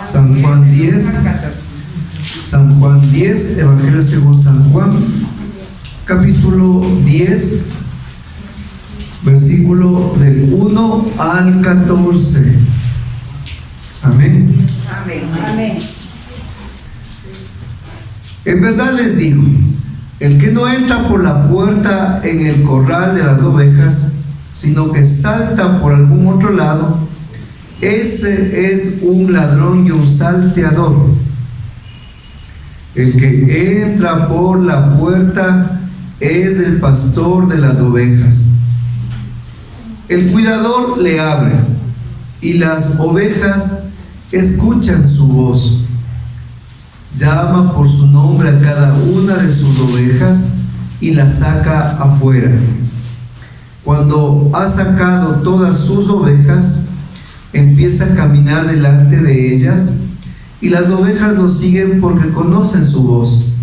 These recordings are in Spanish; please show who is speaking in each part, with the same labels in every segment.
Speaker 1: San Juan 10, San Juan 10, Evangelio según San Juan, capítulo 10, versículo del 1 al 14. Amén.
Speaker 2: Amén. Amén.
Speaker 1: En verdad les digo, el que no entra por la puerta en el corral de las ovejas, sino que salta por algún otro lado, ese es un ladrón y un salteador. El que entra por la puerta es el pastor de las ovejas. El cuidador le abre, y las ovejas escuchan su voz. Llama por su nombre a cada una de sus ovejas y la saca afuera. Cuando ha sacado todas sus ovejas, empieza a caminar delante de ellas, y las ovejas lo siguen porque conocen su voz.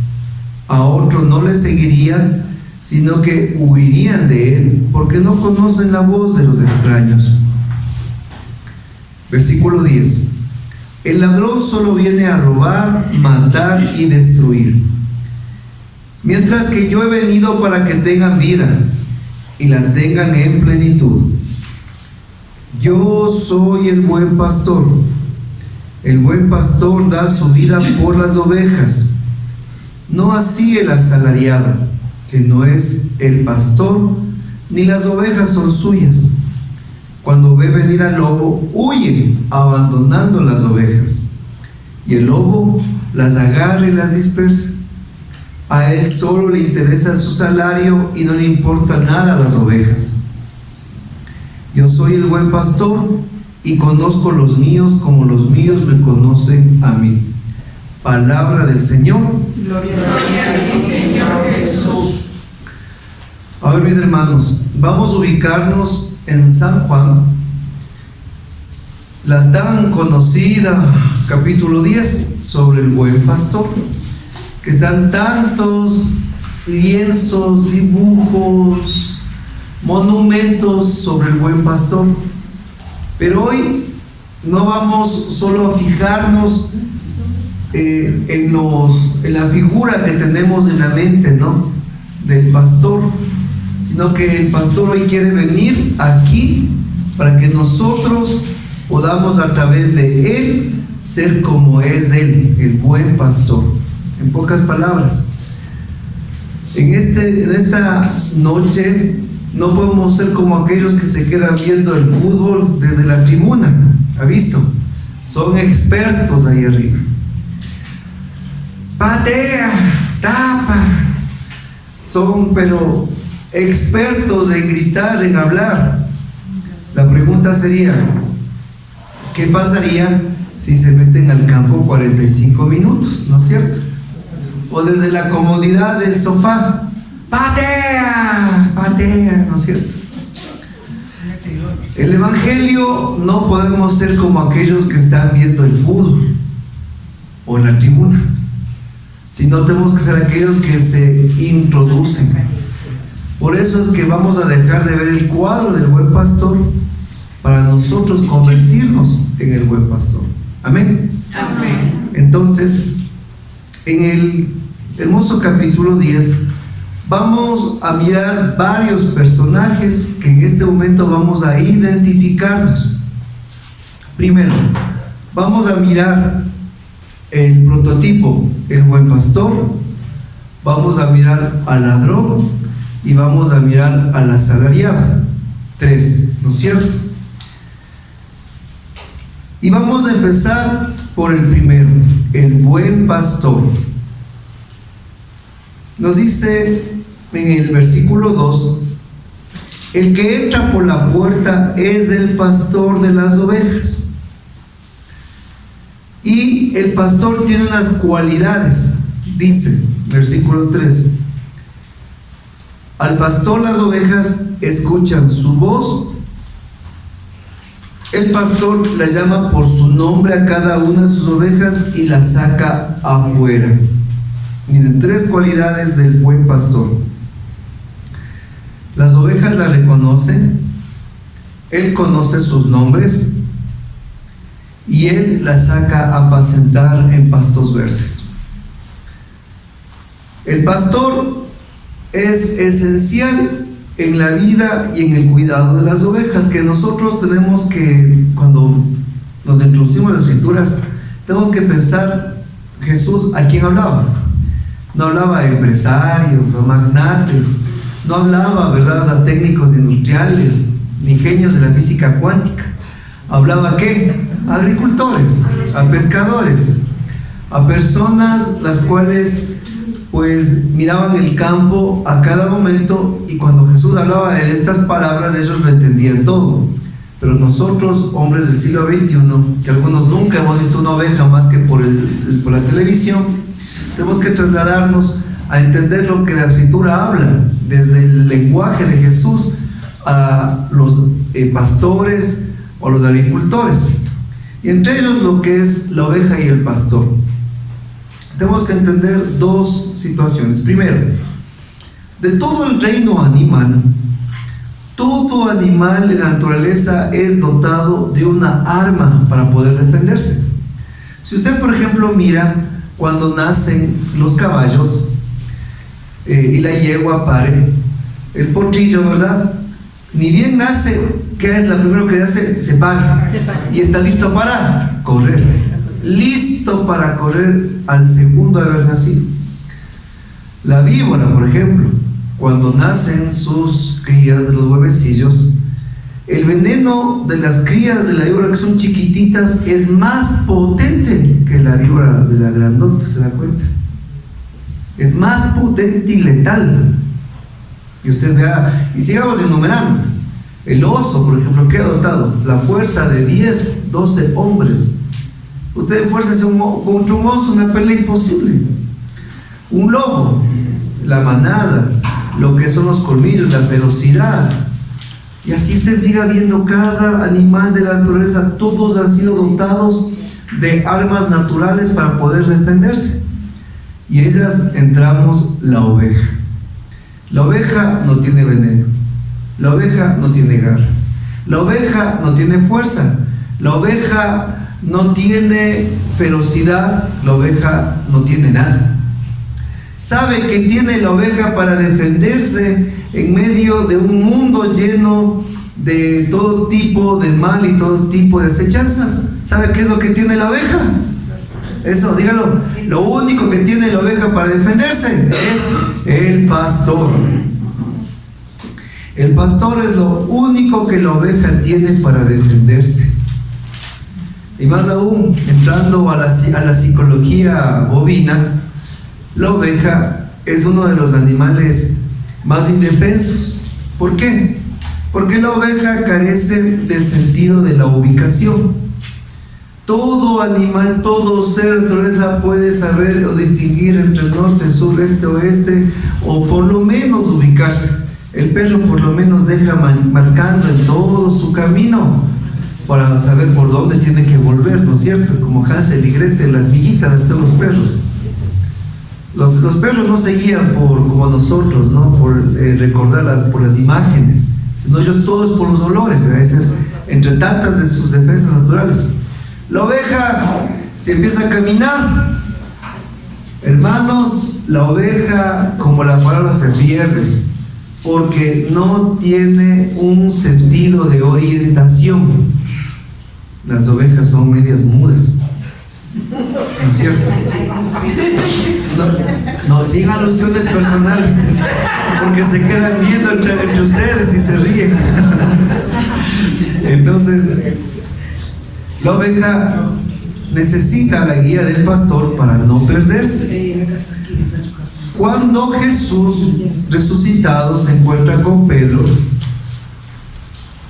Speaker 1: A otro no le seguirían, sino que huirían de él, porque no conocen la voz de los extraños. Versículo 10. El ladrón solo viene a robar, matar y destruir. Mientras que yo he venido para que tengan vida y la tengan en plenitud. Yo soy el buen pastor. El buen pastor da su vida por las ovejas. No así el asalariado, que no es el pastor, ni las ovejas son suyas. Cuando ve venir al lobo, huye, abandonando las ovejas. Y el lobo las agarra y las dispersa. A él solo le interesa su salario y no le importa nada a las ovejas. Yo soy el buen pastor y conozco los míos como los míos me conocen a mí. Palabra del Señor.
Speaker 2: Gloria a ti, Señor Jesús.
Speaker 1: A ver, mis hermanos, vamos a ubicarnos en San Juan, la tan conocida capítulo 10 sobre el buen pastor, que están tantos lienzos, dibujos, monumentos sobre el buen pastor. Pero hoy no vamos solo a fijarnos en la figura que tenemos en la mente, ¿no?, del pastor, sino que el pastor hoy quiere venir aquí para que nosotros podamos a través de él ser como es él, el buen pastor. En pocas palabras, en esta noche no podemos ser como aquellos que se quedan viendo el fútbol desde la tribuna. ¿Ha visto? Son expertos ahí arriba. Patea, tapa. Son pero expertos en gritar, en hablar. La pregunta sería, ¿qué pasaría si se meten al campo 45 minutos? ¿No es cierto? O desde la comodidad del sofá, patea, patea, ¿no es cierto? El Evangelio no podemos ser como aquellos que están viendo el fútbol o en la tribuna, sino tenemos que ser aquellos que se introducen. Por eso es que vamos a dejar de ver el cuadro del buen pastor para nosotros convertirnos en el buen pastor. Amén.
Speaker 2: Amén.
Speaker 1: Entonces, en el hermoso capítulo 10 vamos a mirar varios personajes que en este momento vamos a identificarnos. Primero, vamos a mirar el prototipo, el buen pastor. Vamos a mirar al ladrón y vamos a mirar al asalariado. 3, ¿no es cierto? Y vamos a empezar por el primero, el buen pastor. Nos dice en el versículo 2: el que entra por la puerta es el pastor de las ovejas. Y el pastor tiene unas cualidades. Dice, versículo 3: al pastor las ovejas escuchan su voz. El pastor la llama por su nombre a cada una de sus ovejas y la saca afuera. Miren, 3 cualidades del buen pastor. Las ovejas la reconocen, él conoce sus nombres y Él las saca a apacentar en pastos verdes. El pastor es esencial en la vida y en el cuidado de las ovejas, que nosotros tenemos que, cuando nos introducimos en las escrituras, tenemos que pensar Jesús a quién hablaba. No hablaba a empresarios, a magnates, no hablaba, ¿verdad?, a técnicos industriales, ni genios de la física cuántica. Hablaba ¿a qué? A agricultores, a pescadores, a personas las cuales pues miraban el campo a cada momento, y cuando Jesús hablaba de estas palabras ellos lo entendían todo. Pero nosotros, hombres del siglo XXI, que algunos nunca hemos visto una oveja más que por la televisión, tenemos que trasladarnos a entender lo que la Escritura habla, desde el lenguaje de Jesús a los pastores o los agricultores, y entre ellos lo que es la oveja y el pastor. Tenemos que entender dos situaciones. Primero, de todo el reino animal, todo animal en la naturaleza es dotado de una arma para poder defenderse. Si usted, por ejemplo, mira cuando nacen los caballos y la yegua pare, el potrillo, ¿verdad?, ni bien nace, ¿qué es lo primero que hace? Se para. Y está listo para correr. Listo para correr al segundo de haber nacido. La víbora, por ejemplo, cuando nacen sus crías de los huevecillos, el veneno de las crías de la víbora, que son chiquititas, es más potente que la víbora de la grandota, ¿se da cuenta? Es más potente y letal. Y usted vea, y sigamos enumerando. El oso, por ejemplo, ¿qué ha dotado? La fuerza de 10, 12 hombres. Usted fuerza contra un oso, una pelea imposible. Un lobo, la manada, lo que son los colmillos, la ferocidad. Y así usted siga viendo cada animal de la naturaleza, todos han sido dotados de armas naturales para poder defenderse. Y ellas entramos la oveja. La oveja no tiene veneno, la oveja no tiene garras, la oveja no tiene fuerza, la oveja no tiene ferocidad, la oveja no tiene nada. Sabe que tiene la oveja para defenderse en medio de un mundo lleno de todo tipo de mal y todo tipo de acechanzas. ¿Sabe qué es lo que tiene la oveja? Eso, dígalo. Lo único que tiene la oveja para defenderse es el pastor. El pastor es lo único que la oveja tiene para defenderse. Y más aún, entrando a la psicología bovina, la oveja es uno de los animales más indefensos. ¿Por qué? Porque la oveja carece del sentido de la ubicación. Todo animal, todo ser de naturaleza puede saber o distinguir entre el norte, el sur, este, oeste, o por lo menos ubicarse. El perro por lo menos deja marcando en todo su camino para saber por dónde tiene que volver, ¿no es cierto? Como Hansel y Gretel, las miguitas de los perros. Los perros no se guían como nosotros, ¿no? Por recordar por las imágenes, sino ellos todos por los olores, a veces entre tantas de sus defensas naturales. La oveja se empieza a caminar, hermanos, la oveja, como la palabra, se pierde porque no tiene un sentido de orientación. Las ovejas son medias mudas, ¿no es cierto? No sin alusiones personales, porque se quedan viendo entre ustedes y se ríen. Entonces, la oveja necesita la guía del pastor para no perderse. Cuando Jesús resucitado se encuentra con Pedro,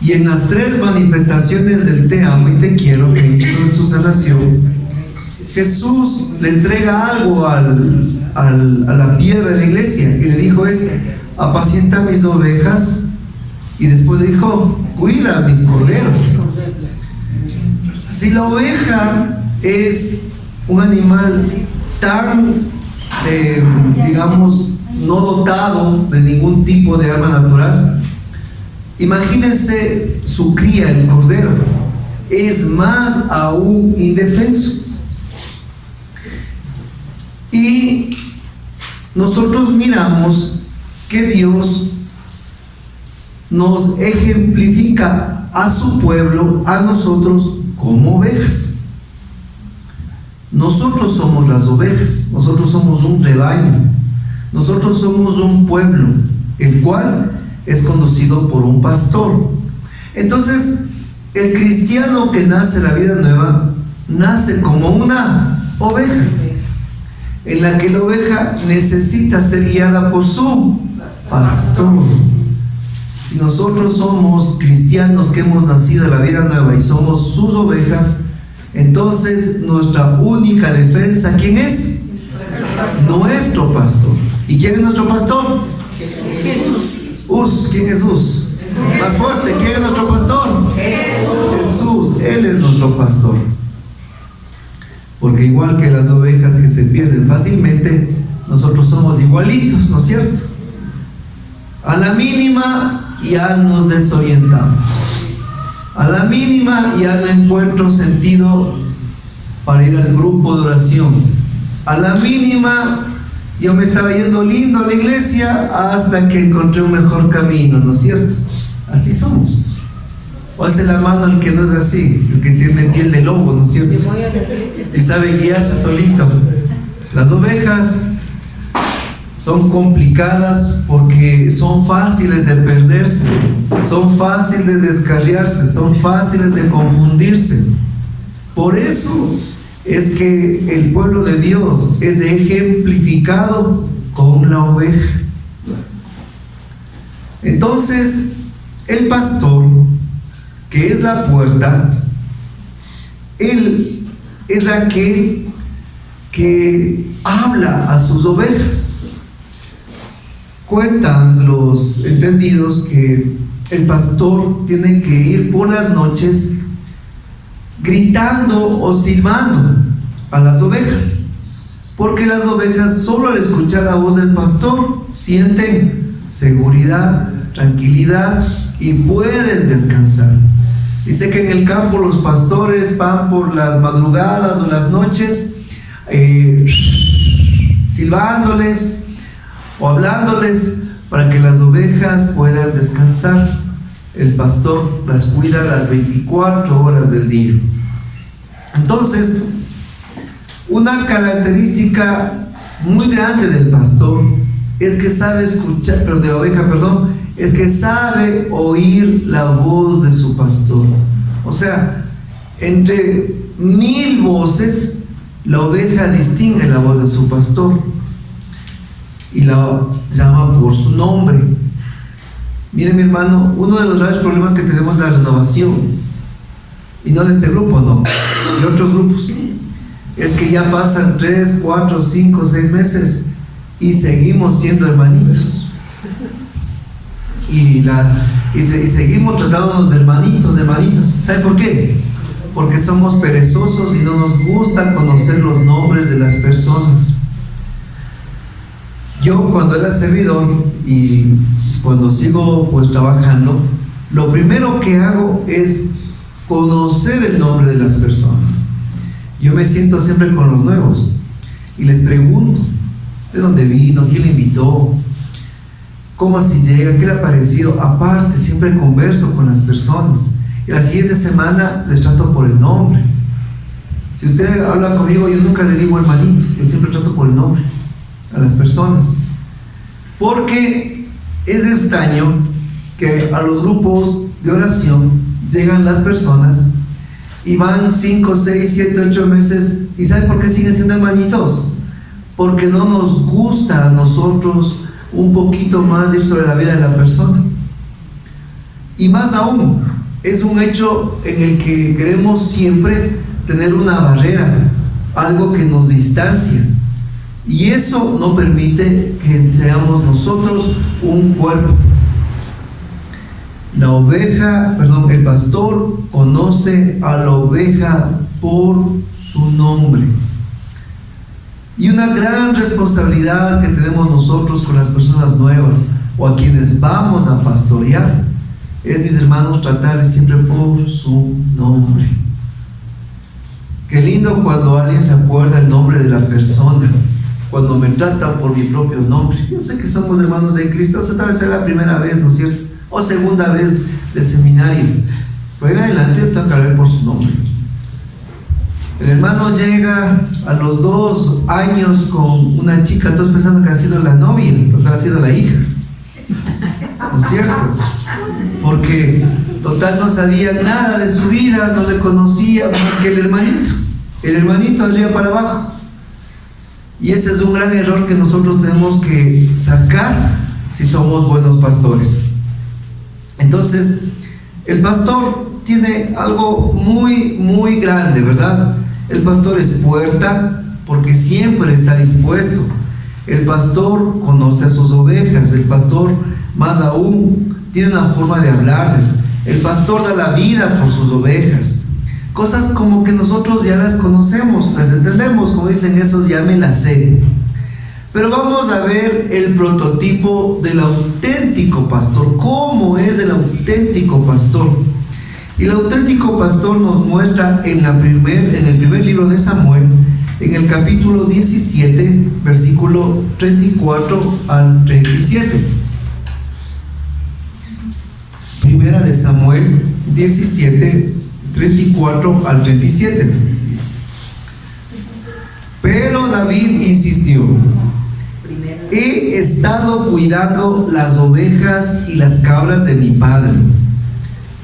Speaker 1: y en las 3 manifestaciones del te amo y te quiero que hizo en su sanación, Jesús le entrega algo a la piedra de la iglesia, y le dijo: apacienta mis ovejas, y después le dijo: cuida mis corderos. Si la oveja es un animal tan, digamos, no dotado de ningún tipo de arma natural, imagínense su cría, el cordero. es más aún indefenso. Y nosotros miramos que Dios nos ejemplifica a su pueblo, a nosotros, como ovejas. Nosotros somos las ovejas, nosotros somos un rebaño, nosotros somos un pueblo, el cual es conducido por un pastor. Entonces, el cristiano que nace en la vida nueva, nace como una oveja, en la que la oveja necesita ser guiada por su pastor. Si nosotros somos cristianos que hemos nacido en la vida nueva y somos sus ovejas, entonces nuestra única defensa, ¿quién es? Nuestro pastor. ¿Y quién es nuestro pastor? Jesús. ¿Quién es Jesús? Más fuerte, ¿quién es nuestro pastor? Jesús. Él es nuestro pastor. Porque igual que las ovejas que se pierden fácilmente, nosotros somos igualitos, ¿no es cierto? A la mínima ya nos desorientamos. A la mínima ya no encuentro sentido para ir al grupo de oración. A la mínima yo me estaba yendo lindo a la iglesia hasta que encontré un mejor camino, ¿no es cierto? Así somos. O hace la mano el que no es así, el que tiene piel de lobo, ¿no es cierto? Y sabe guiarse solito. Las ovejas son complicadas porque son fáciles de perderse, son fáciles de descarriarse, son fáciles de confundirse. Por eso es que el pueblo de Dios es ejemplificado con la oveja. Entonces, el pastor, que es la puerta, él es aquel que habla a sus ovejas. Cuentan los entendidos que el pastor tiene que ir por las noches gritando o silbando a las ovejas, porque las ovejas solo al escuchar la voz del pastor sienten seguridad, tranquilidad y pueden descansar. Dice que en el campo los pastores van por las madrugadas o las noches silbándoles o hablándoles para que las ovejas puedan descansar. El pastor las cuida las 24 horas del día. Entonces, una característica muy grande del pastor es que sabe escuchar, pero de la oveja, perdón, es que sabe oír la voz de su pastor. O sea, entre 1000 voces, la oveja distingue la voz de su pastor y la llama por su nombre. Miren, mi hermano, uno de los graves problemas que tenemos es la renovación, y no de este grupo, no, de otros grupos, es que ya pasan 3, 4, 5, 6 meses y seguimos siendo hermanitos y seguimos tratándonos de hermanitos. ¿Sabe por qué? Porque somos perezosos y no nos gusta conocer los nombres de las personas. Yo, cuando era servidor y cuando sigo pues trabajando, lo primero que hago es conocer el nombre de las personas. Yo me siento siempre con los nuevos y les pregunto de dónde vino, quién le invitó, cómo así llega, qué le ha parecido. Aparte, siempre converso con las personas y la siguiente semana les trato por el nombre. Si usted habla conmigo, yo nunca le digo hermanito, yo siempre trato por el nombre a las personas, porque es extraño que a los grupos de oración llegan las personas y van 5, 6, 7, 8 meses, y ¿saben por qué siguen siendo hermanitos? Porque no nos gusta a nosotros un poquito más ir sobre la vida de la persona. Y más aún, es un hecho en el que queremos siempre tener una barrera, algo que nos distancia, y eso no permite que seamos nosotros un cuerpo. El pastor conoce a la oveja por su nombre. Y una gran responsabilidad que tenemos nosotros con las personas nuevas o a quienes vamos a pastorear es, mis hermanos, tratar siempre por su nombre. Qué lindo cuando alguien se acuerda el nombre de la persona, cuando me trata por mi propio nombre. Yo sé que somos hermanos de Cristo, o sea, tal vez sea la primera vez, ¿no es cierto? O segunda vez de seminario. Pero en adelante tengo que hablar por su nombre. El hermano llega a los 2 años con una chica, todos pensando que ha sido la novia, pero ha sido la hija. ¿No es cierto? Porque total no sabía nada de su vida, no le conocía más que el hermanito de arriba para abajo. Y ese es un gran error que nosotros tenemos que sacar si somos buenos pastores. Entonces, el pastor tiene algo muy, muy grande, ¿verdad? El pastor es puerta porque siempre está dispuesto. El pastor conoce a sus ovejas. El pastor, más aún, tiene una forma de hablarles. El pastor da la vida por sus ovejas. Cosas como que nosotros ya las conocemos, las entendemos, como dicen esos, ya me las sé. Pero vamos a ver el prototipo del auténtico pastor. ¿Cómo es el auténtico pastor? Y el auténtico pastor nos muestra en el primer libro de Samuel, en el capítulo 17, versículo 34 al 37. Primera de Samuel 17, 34 al 37. Pero David insistió: he estado cuidando las ovejas y las cabras de mi padre.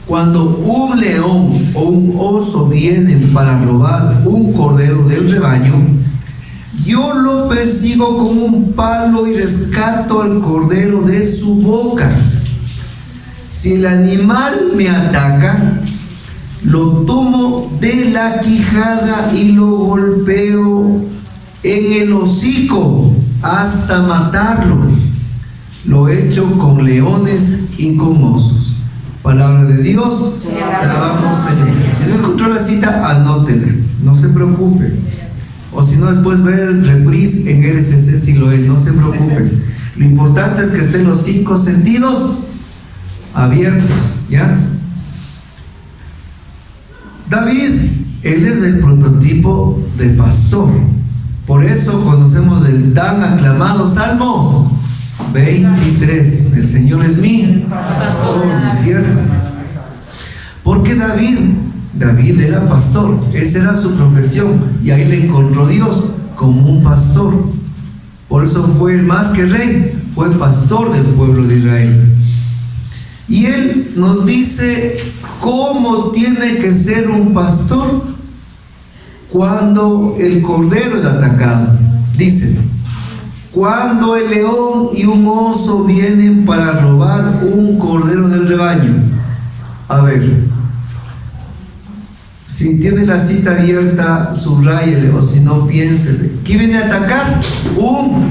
Speaker 1: Cuando un león o un oso vienen para robar un cordero del rebaño, yo lo persigo con un palo y rescato al cordero de su boca. Si el animal me ataca, lo tomo de la quijada y lo golpeo en el hocico hasta matarlo. Lo he hecho con leones y con osos. Palabra de Dios, alabamos, Señor. Si no encontró la cita, anótela, no se preocupe. O si no, después ve el reprise en RCC si lo es, no se preocupe. Lo importante es que estén los 5 sentidos abiertos, ¿ya? David, él es el prototipo de pastor. Por eso conocemos el tan aclamado Salmo 23, el Señor es mi pastor, ¿no es cierto? Porque David era pastor, esa era su profesión, y ahí le encontró Dios como un pastor. Por eso fue el más que rey, fue pastor del pueblo de Israel. Y él nos dice cómo tiene que ser un pastor cuando el cordero es atacado. Dice: cuando el león y un oso vienen para robar un cordero del rebaño. A ver, si tiene la cita abierta, subráyele, o si no, piénsele. ¿Quién viene a atacar? Un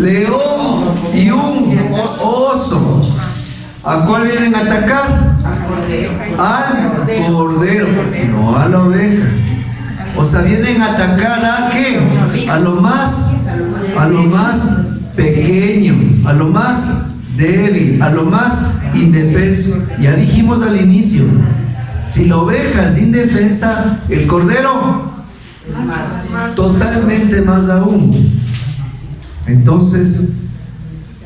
Speaker 1: león y un oso. ¿A cuál vienen a atacar? Al cordero, no a la oveja. O sea, vienen a atacar ¿a qué? A lo más pequeño, a lo más débil, a lo más indefenso. Ya dijimos al inicio, si la oveja es indefensa, el cordero totalmente más aún. Entonces,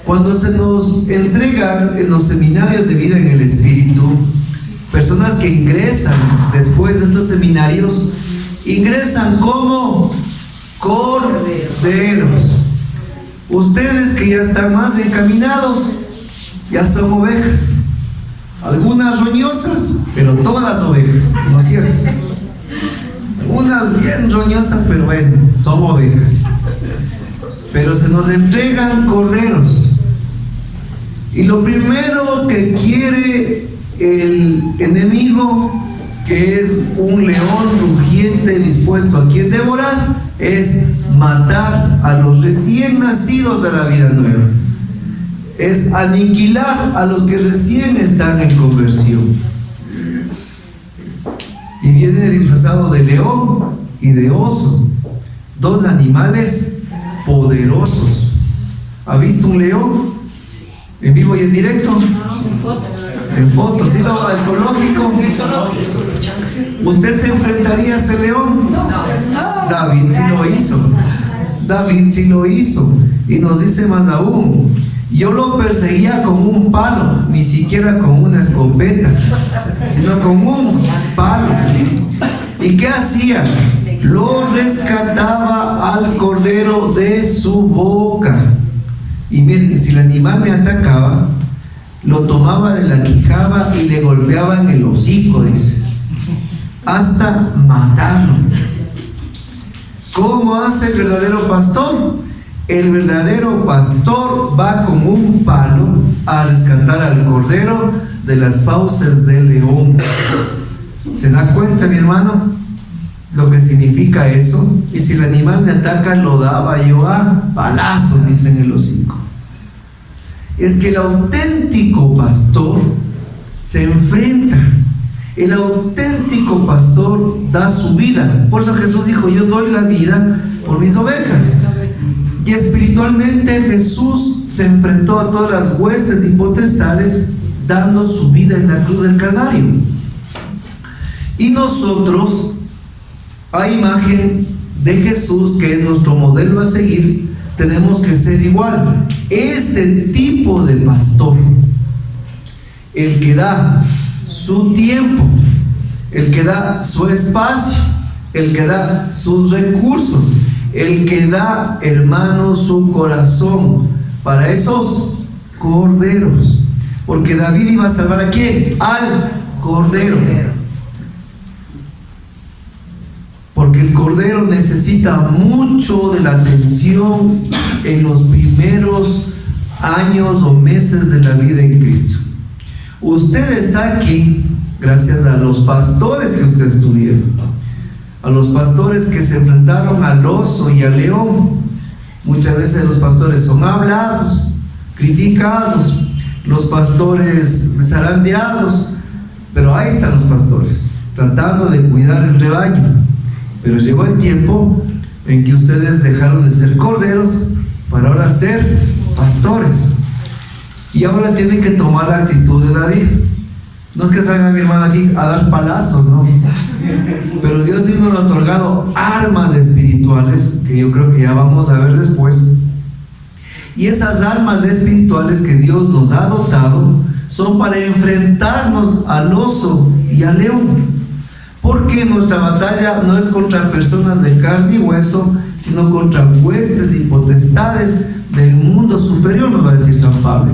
Speaker 1: cuando se nos entregan en los seminarios de vida en el Espíritu, personas que ingresan después de estos seminarios, ingresan como corderos. Ustedes que ya están más encaminados, ya son ovejas. Algunas roñosas, pero todas ovejas, ¿no es cierto? Unas bien roñosas, pero bueno, son ovejas. Pero se nos entregan corderos. Y lo primero que quiere el enemigo, que es un león rugiente dispuesto a quien devorar, es matar a los recién nacidos de la vida nueva. Es aniquilar a los que recién están en conversión. Y viene disfrazado de león y de oso, 2 animales poderosos. ¿Ha visto un león? ¿En vivo y en directo?
Speaker 2: En foto.
Speaker 1: En foto, ¿sí? No, al zoológico. ¿Usted se enfrentaría a ese león? David sí lo hizo. David sí lo hizo. Y nos dice más aún, yo lo perseguía con un palo, ni siquiera con una escopeta, sino con un palo. ¿Y qué hacía? Lo rescataba al cordero de su boca. Y miren, si el animal me atacaba, lo tomaba de la quijada y le golpeaba en el hocico, dice, hasta matarlo. ¿Cómo hace el verdadero pastor? El verdadero pastor va con un palo a rescatar al cordero de las fauces del león. ¿Se da cuenta, mi hermano, lo que significa eso? Y si el animal me ataca, lo daba yo a balazos, dice en el hocico. Es que el auténtico pastor se enfrenta. El auténtico pastor da su vida. Por eso Jesús dijo, yo doy la vida por mis ovejas. Y espiritualmente Jesús se enfrentó a todas las huestes y potestades, dando su vida en la cruz del Calvario. Y nosotros, a imagen de Jesús, que es nuestro modelo a seguir, tenemos que ser igual. Este tipo de pastor, el que da su tiempo, el que da su espacio, el que da sus recursos, el que da, hermano, su corazón para esos corderos. Porque David iba a salvar ¿a quién? Al cordero. Porque el cordero necesita mucho de la atención en los primeros años o meses de la vida en Cristo. Usted está aquí gracias a los pastores que ustedes tuvieron, a los pastores que se enfrentaron al oso y al león. Muchas veces los pastores son hablados, criticados, los pastores zarandeados, pero ahí están los pastores, tratando de cuidar el rebaño. Pero llegó el tiempo en que ustedes dejaron de ser corderos para ahora ser pastores. Y ahora tienen que tomar la actitud de David. No es que salga mi hermano aquí a dar palazos, ¿no? Pero Dios nos ha otorgado armas espirituales, que yo creo que ya vamos a ver después. Y esas armas espirituales que Dios nos ha dotado son para enfrentarnos al oso y al león. Porque nuestra batalla no es contra personas de carne y hueso, sino contra huestes y potestades del mundo superior, nos va a decir San Pablo.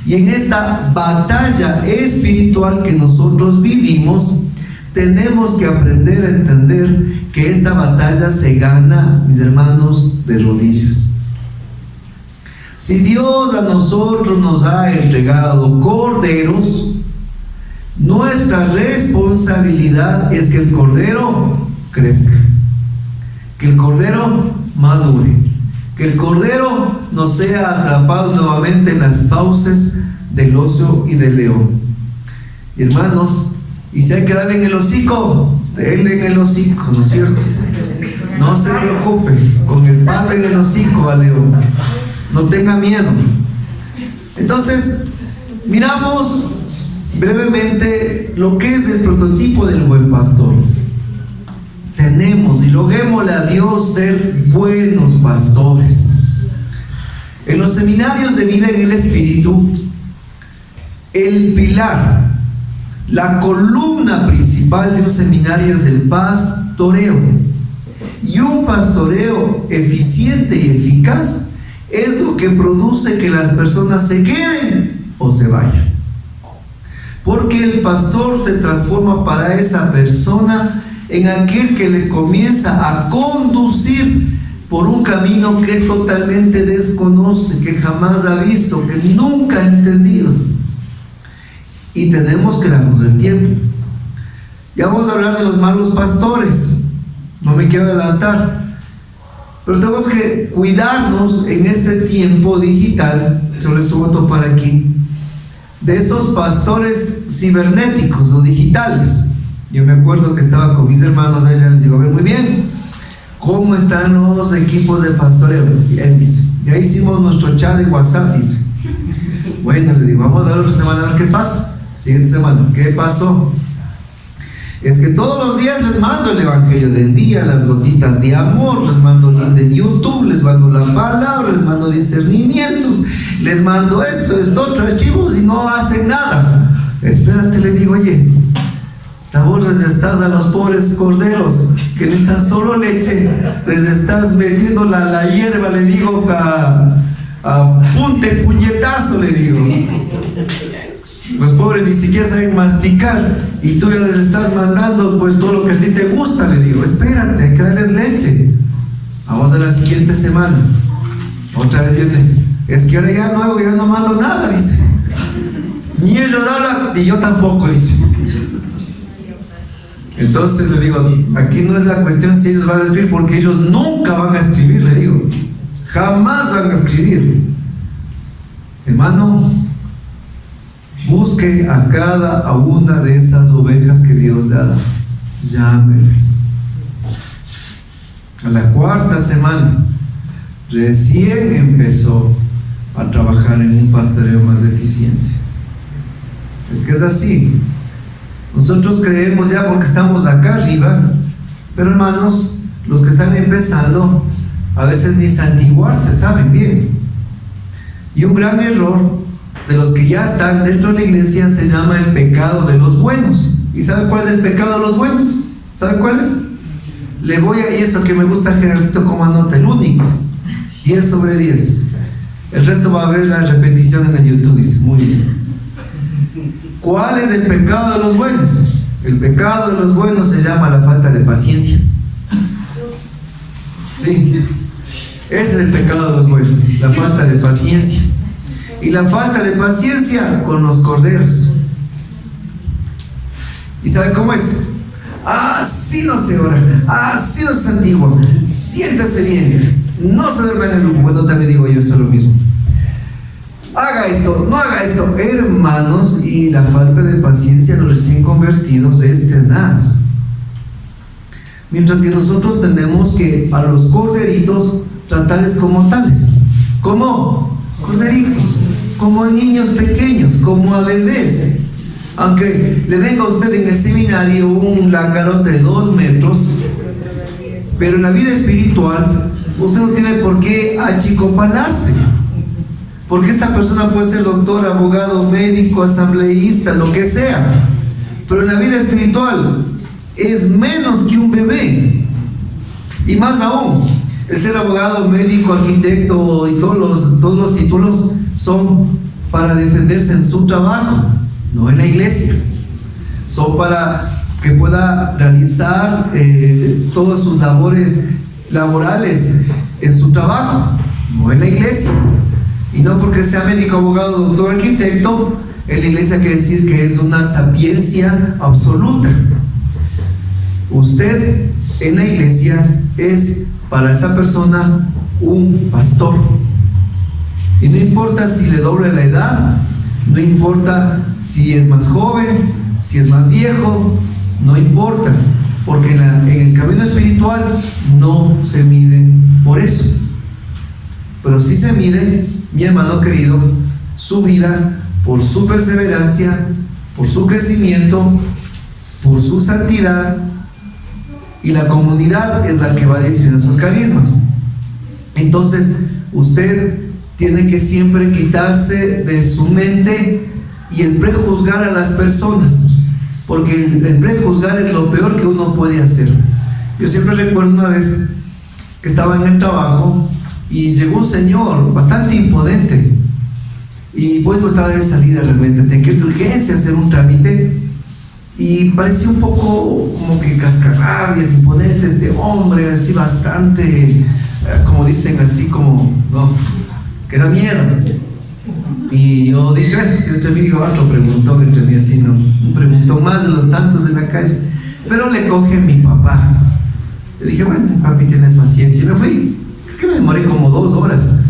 Speaker 1: Y en esta batalla espiritual que nosotros vivimos, tenemos que aprender a entender que esta batalla se gana, mis hermanos, de rodillas. Si Dios a nosotros nos ha entregado corderos, nuestra responsabilidad es que el cordero crezca, que el cordero madure, que el cordero no sea atrapado nuevamente en las fauces del oso y del león. Hermanos, y si hay que darle en el hocico, denle en el hocico, ¿no es cierto? No se preocupe, con el palo en el hocico al león, no tenga miedo. Entonces, miramos brevemente lo que es el prototipo del buen pastor. Tenemos y roguémosle a Dios ser buenos pastores. En los seminarios de vida en el Espíritu, el pilar, la columna principal de un seminario es el pastoreo. Y un pastoreo eficiente y eficaz es lo que produce que las personas se queden o se vayan. Porque el pastor se transforma para esa persona en aquel que le comienza a conducir por un camino que totalmente desconoce, que jamás ha visto, que nunca ha entendido. Y tenemos que darnos el tiempo. Ya vamos a hablar de los malos pastores, no me quiero adelantar, pero tenemos que cuidarnos en este tiempo digital. Yo les subo a topar aquí de esos pastores cibernéticos o digitales. Yo me acuerdo que estaba con mis hermanos allá, les digo, a ver, muy bien, ¿cómo están los equipos de pastoreo? Y él dice, ya hicimos nuestro chat de WhatsApp, dice, Bueno, le digo, vamos a dar otra semana a ver qué pasa. Siguiente semana, ¿qué pasó? Es que todos los días les mando el Evangelio del día, las gotitas de amor, les mando link de YouTube, les mando la palabra, les mando discernimientos, les mando esto, otro, archivos, y no hacen nada. Espérate, le digo, oye, vos les estás a los pobres corderos que necesitan solo leche, les estás metiendo la hierba, le digo, a punte puñetazo, le digo. Los pobres ni siquiera saben masticar y tú ya les estás mandando pues todo lo que a ti te gusta, le digo. Espérate, hay que darles leche. Vamos a la siguiente semana. Otra vez viene, es que ahora ya no hago, ya no mando nada, dice. Ni ellos hablan y yo tampoco, dice. Entonces le digo, aquí no es la cuestión si ellos van a escribir, porque ellos nunca van a escribir, le digo. Jamás van a escribir. Hermano, busque a una de esas ovejas que Dios le ha dado. Llámeles. A la cuarta semana, recién empezó a trabajar en un pastoreo más eficiente. Es que es así. Nosotros creemos ya porque estamos acá arriba, pero hermanos, los que están empezando, a veces ni santiguarse saben bien. Y un gran error de los que ya están dentro de la iglesia se llama el pecado de los buenos. ¿Y sabe cuál es el pecado de los buenos? ¿Sabe cuál es? Le voy a, y eso que me gusta Gerardito como anota, el único, 10 sobre 10. El resto va a ver la repetición en el YouTube, dice, muy bien. ¿Cuál es el pecado de los buenos? El pecado de los buenos se llama la falta de paciencia. Sí, ese es el pecado de los buenos, la falta de paciencia. Y la falta de paciencia con los corderos. ¿Y sabe cómo es? Así no se ora, así no se santigua, siéntase bien, no se duerma en el grupo. Bueno, también digo yo eso lo mismo. Haga esto, no haga esto, hermanos, y la falta de paciencia de los recién convertidos es tenaz. Mientras que nosotros tenemos que a los corderitos tratarles como tales, como corderitos, como a niños pequeños, como a bebés. Aunque le venga a usted en el seminario un langarote de 2 metros, pero en la vida espiritual usted no tiene por qué achicopalarse, porque esta persona puede ser doctor, abogado, médico, asambleísta, lo que sea, pero en la vida espiritual es menos que un bebé. Y más aún, el ser abogado, médico, arquitecto y todos los títulos son para defenderse en su trabajo, no en la iglesia. Son para que pueda realizar todas sus labores laborales en su trabajo, no en la iglesia. Y no porque sea médico, abogado, doctor, arquitecto, en la iglesia quiere decir que es una sapiencia absoluta. Usted en la iglesia es para esa persona un pastor. Y no importa si le doble la edad, no importa si es más joven, si es más viejo, no importa, porque en el camino espiritual no se mide por eso. Pero sí se mide, mi hermano querido, su vida por su perseverancia, por su crecimiento, por su santidad, y la comunidad es la que va decidiendo esos carismas. Entonces, usted tiene que siempre quitarse de su mente y el prejuzgar a las personas, porque el prejuzgar es lo peor que uno puede hacer. Yo siempre recuerdo una vez que estaba en el trabajo y llegó un señor bastante imponente, y pues estaba de salida realmente, tenía que ir de urgencia a hacer un trámite, y parecía un poco como que cascarrabias, imponente este hombre, así bastante, como dicen, así como, no, que da miedo. Y yo dije, entre mí digo, otro preguntón entre mí, así, no, un preguntón más de los tantos de la calle, pero le coge mi papá. Le dije, bueno, papi tiene paciencia, y me fui. Que me demoré como 2 horas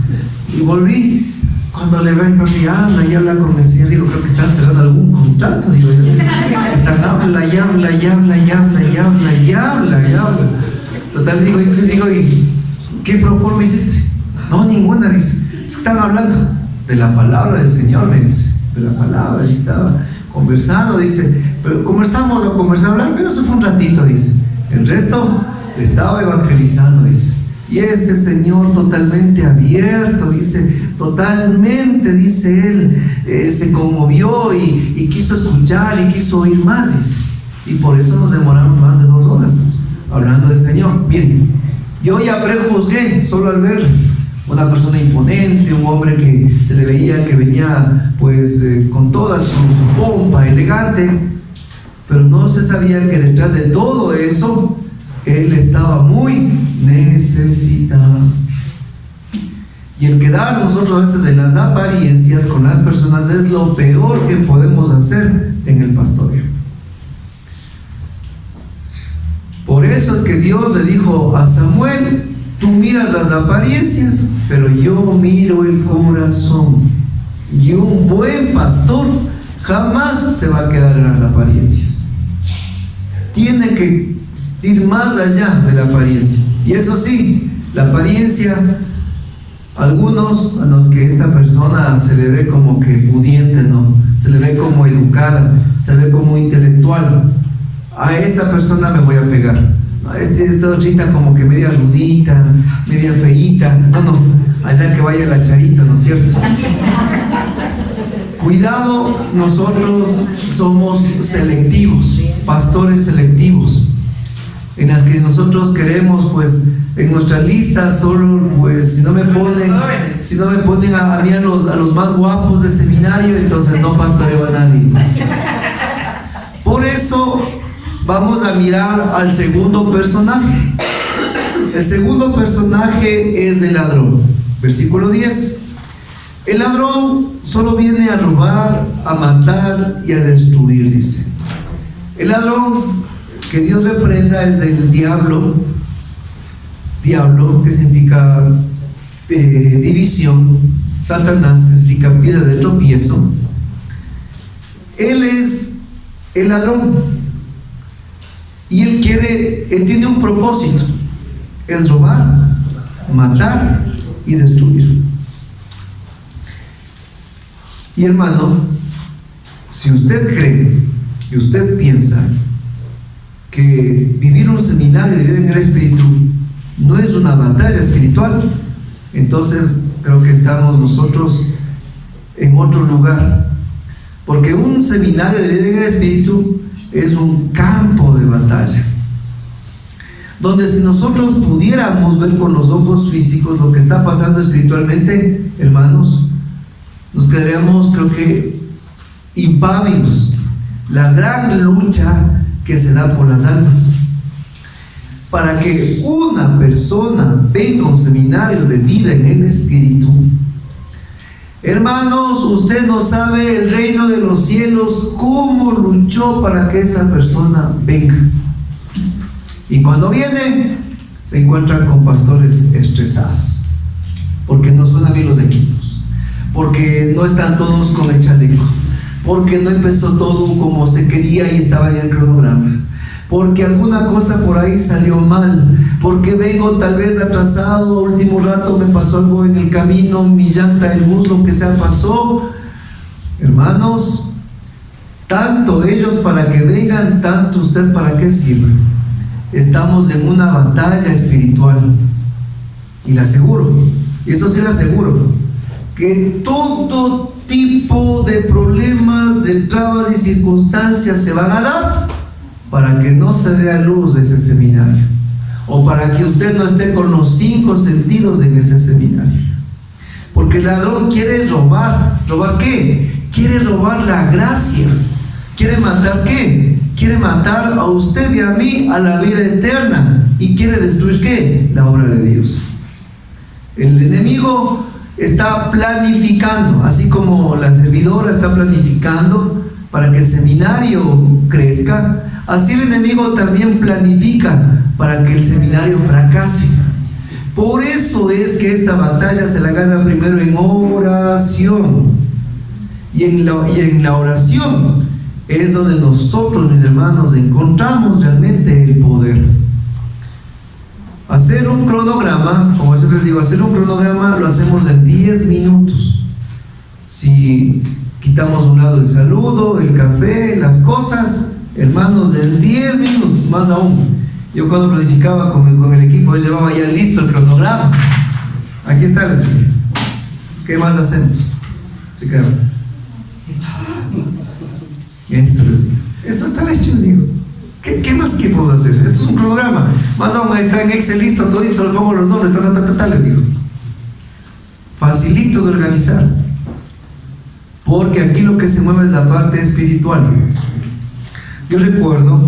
Speaker 1: y volví. Cuando le ven, papi habla y habla con el señor, digo, creo que están cerrando algún contrato, digo, están habla y habla y habla y habla y habla y habla y habla. Total, digo, ¿y qué proforma hiciste? No, ninguna, dice, es que están hablando. de la palabra del Señor, me dice, de la palabra. Y estaba conversando, dice, pero conversamos a conversar, hablar, pero eso fue un ratito, dice. El resto estaba evangelizando, dice. Y este señor totalmente abierto, dice, totalmente, dice él, se conmovió y quiso escuchar y quiso oír más, dice. Y por eso nos demoramos más de 2 horas hablando del Señor. Miren, yo ya prejuzgué solo al ver una persona imponente, un hombre que se le veía que venía pues con toda su pompa, elegante, pero no se sabía que detrás de todo eso él estaba muy necesitado. Y el quedar nosotros a veces en las apariencias con las personas es lo peor que podemos hacer en el pastoreo. Por eso es que Dios le dijo a Samuel: tú miras las apariencias, pero yo miro el corazón. Y un buen pastor jamás se va a quedar en las apariencias. Tiene que ir más allá de la apariencia. Y eso sí, la apariencia, algunos a los que esta persona se le ve como que pudiente, ¿no? Se le ve como educada, se le ve como intelectual. A esta persona me voy a pegar. Esta otrita como que media rudita, media feíta. No, allá que vaya la charita, ¿no es cierto? Cuidado, nosotros somos selectivos, pastores selectivos, en las que nosotros queremos, pues, en nuestra lista solo, pues, si no me ponen a mí a los más guapos del seminario, entonces no pastoreo a nadie. Por eso vamos a mirar al segundo personaje. El segundo personaje es el ladrón. Versículo 10. El ladrón solo viene a robar, a matar y a destruir, dice. El ladrón, que Dios reprenda, es del diablo. Diablo, que significa división. Satanás, que significa piedra de tropiezo. Él es el ladrón. Y él tiene un propósito, es robar, matar y destruir. Y hermano, si usted cree y usted piensa que vivir un seminario de vida en el Espíritu no es una batalla espiritual, entonces creo que estamos nosotros en otro lugar. Porque un seminario de vida en el Espíritu es un campo de batalla, donde si nosotros pudiéramos ver con los ojos físicos lo que está pasando espiritualmente, hermanos, nos quedaríamos, creo que, impávidos. La gran lucha que se da por las almas. Para que una persona venga a un seminario de vida en el Espíritu, hermanos, usted no sabe el reino de los cielos cómo luchó para que esa persona venga. Y cuando viene, se encuentran con pastores estresados, porque no suenan bien los equipos, porque no están todos con el chaleco, porque no empezó todo como se quería y estaba en el cronograma, porque alguna cosa por ahí salió mal, porque vengo tal vez atrasado, último rato me pasó algo en el camino, mi llanta, el bus, lo que sea pasó. Hermanos, tanto ellos para que vengan, tanto usted para que sirva. Estamos en una batalla espiritual, y le aseguro, y eso sí le aseguro, que todo tipo de problemas, de trabas y circunstancias se van a dar para que no se dé a luz de ese seminario, o para que usted no esté con los 5 sentidos en ese seminario. Porque el ladrón quiere robar. ¿Robar qué? Quiere robar la gracia. ¿Quiere matar qué? Quiere matar a usted y a mí a la vida eterna. ¿Y quiere destruir qué? La obra de Dios. El enemigo está planificando, así como la servidora está planificando para que el seminario crezca, así el enemigo también planifica para que el seminario fracase. Por eso es que esta batalla se la gana primero en oración. Y en la oración es donde nosotros, mis hermanos, encontramos realmente el poder. Hacer un cronograma, como siempre les digo, hacer un cronograma lo hacemos en 10 minutos. Si quitamos a un lado el saludo, el café, las cosas, hermanos, en 10 minutos, más aún. Yo cuando planificaba con el equipo, yo llevaba ya listo el cronograma. Aquí está, les decía. ¿Qué más hacemos? Se quedaron. Esto está hecho, les digo. ¿Qué más que podemos hacer? Esto es un cronograma. Más aún está en Excel listo, todo y solo pongo los nombres, les digo. Facilito de organizar. Porque aquí lo que se mueve es la parte espiritual. Yo recuerdo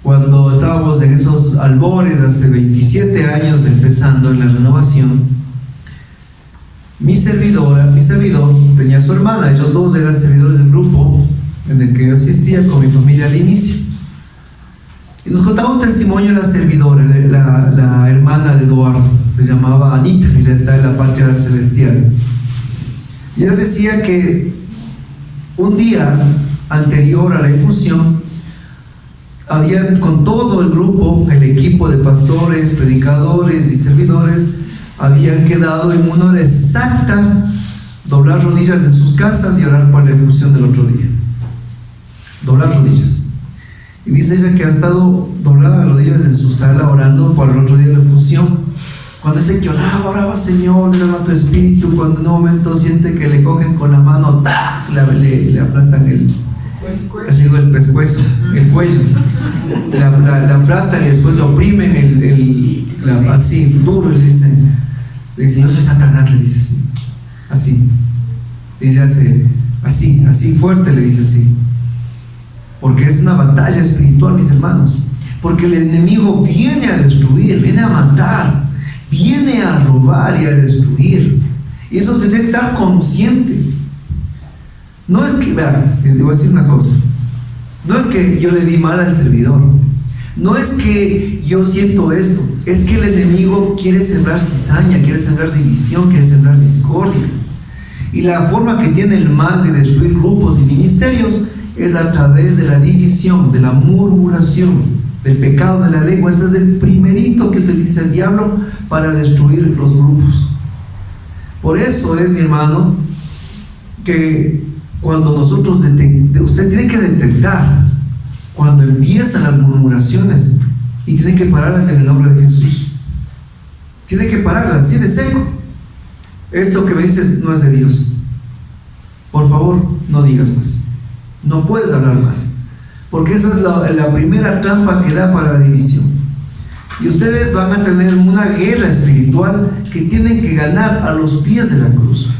Speaker 1: cuando estábamos en esos albores, hace 27 años empezando en la renovación, mi servidor tenía su hermana, ellos dos eran servidores del grupo en el que yo asistía con mi familia al inicio. Y nos contaba un testimonio de la servidora, la hermana de Eduardo, se llamaba Anita, ella está en la patria celestial. Y ella decía que un día anterior a la infusión, habían con todo el grupo, el equipo de pastores, predicadores y servidores, habían quedado en una hora exacta, doblar rodillas en sus casas y orar por la infusión del otro día. Doblar rodillas. Y dice ella que ha estado doblada las rodillas en su sala orando por el otro día de la infusión. Cuando dice que oraba, Señor, le daba tu espíritu, cuando en un momento siente que le cogen con la mano, le aplastan el pescuezo, el cuello, la aplastan y después lo oprimen así duro y le dicen, yo soy Satanás, le dice así. Ella hace así fuerte, le dice así. Porque es una batalla espiritual, mis hermanos. Porque el enemigo viene a destruir, viene a matar, viene a robar y a destruir. Y eso tiene que estar consciente. No es que, vean, les voy a decir una cosa. No es que yo le di mal al servidor. No es que yo siento esto. Es que el enemigo quiere sembrar cizaña, quiere sembrar división, quiere sembrar discordia. Y la forma que tiene el mal de destruir grupos y ministerios es a través de la división, de la murmuración, del pecado de la lengua. Ese es el primerito que utiliza el diablo para destruir los grupos. Por eso es, mi hermano, que cuando nosotros usted tiene que detectar cuando empiezan las murmuraciones y tiene que pararlas en el nombre de Jesús. Tiene que pararlas así de seco. Esto que me dices no es de Dios. Por favor, no digas más. No puedes hablar más, porque esa es la primera trampa que da para la división. Y ustedes van a tener una guerra espiritual que tienen que ganar a los pies de la cruz.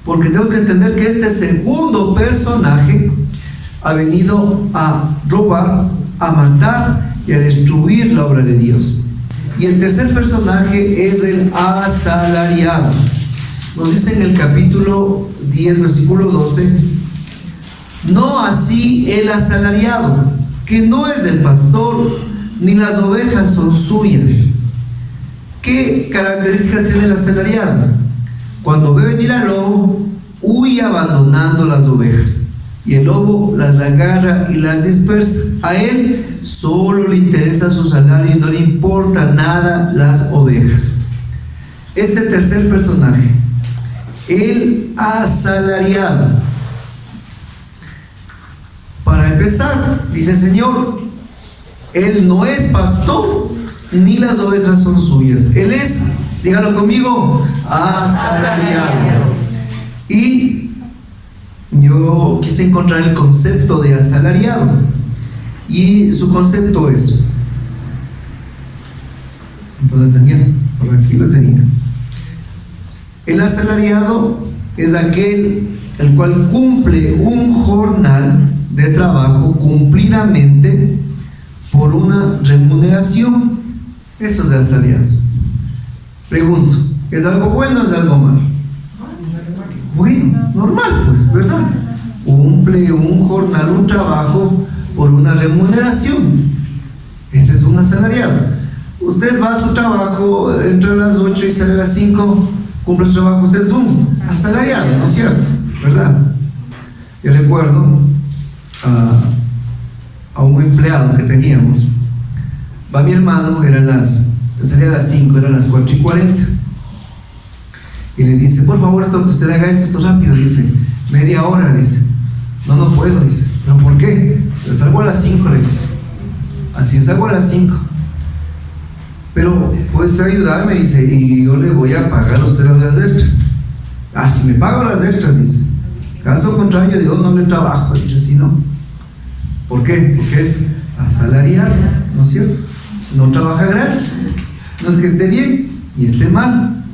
Speaker 1: Porque tenemos que entender que este segundo personaje ha venido a robar, a matar y a destruir la obra de Dios. Y el tercer personaje es el asalariado. Nos dice en el capítulo 10, versículo 12: no así el asalariado, que no es el pastor, ni las ovejas son suyas. ¿Qué características tiene el asalariado? Cuando ve venir al lobo, huye abandonando las ovejas, y el lobo las agarra y las dispersa. A él solo le interesa su salario y no le importa nada las ovejas. Este tercer personaje, el asalariado, para empezar, dice el Señor, él no es pastor, ni las ovejas son suyas. Él es, dígalo conmigo, asalariado. Y yo quise encontrar el concepto de asalariado, y su concepto es, ¿dónde tenía? Por aquí lo tenía. El asalariado es aquel el cual cumple un jornal de trabajo cumplidamente por una remuneración. Eso es de asalariados. Pregunto, ¿es algo bueno o es algo malo? Bueno, normal, pues, ¿verdad? Cumple un jornal, un trabajo por una remuneración. Ese es un asalariado. Usted va a su trabajo, entra a las 8 y sale a las 5, cumple su trabajo, usted es un asalariado, ¿no es cierto? ¿Verdad? Yo recuerdo a un empleado que teníamos. Va mi hermano, salía a las 5, eran las 4:40. y le dice, por favor, esto que usted haga esto rápido, dice, media hora, dice. No puedo, dice. ¿Pero por qué? Yo salgo a las 5, le dice. Así, yo salgo a las 5. Pero, ¿puede usted ayudarme? Dice, y yo le voy a pagar a usted las extras. Ah, si me pago las extras, dice. Caso contrario, yo no le trabajo, dice, si no. ¿Por qué? Porque es asalariado, ¿no es cierto? No trabaja gratis. No es que esté bien y esté mal.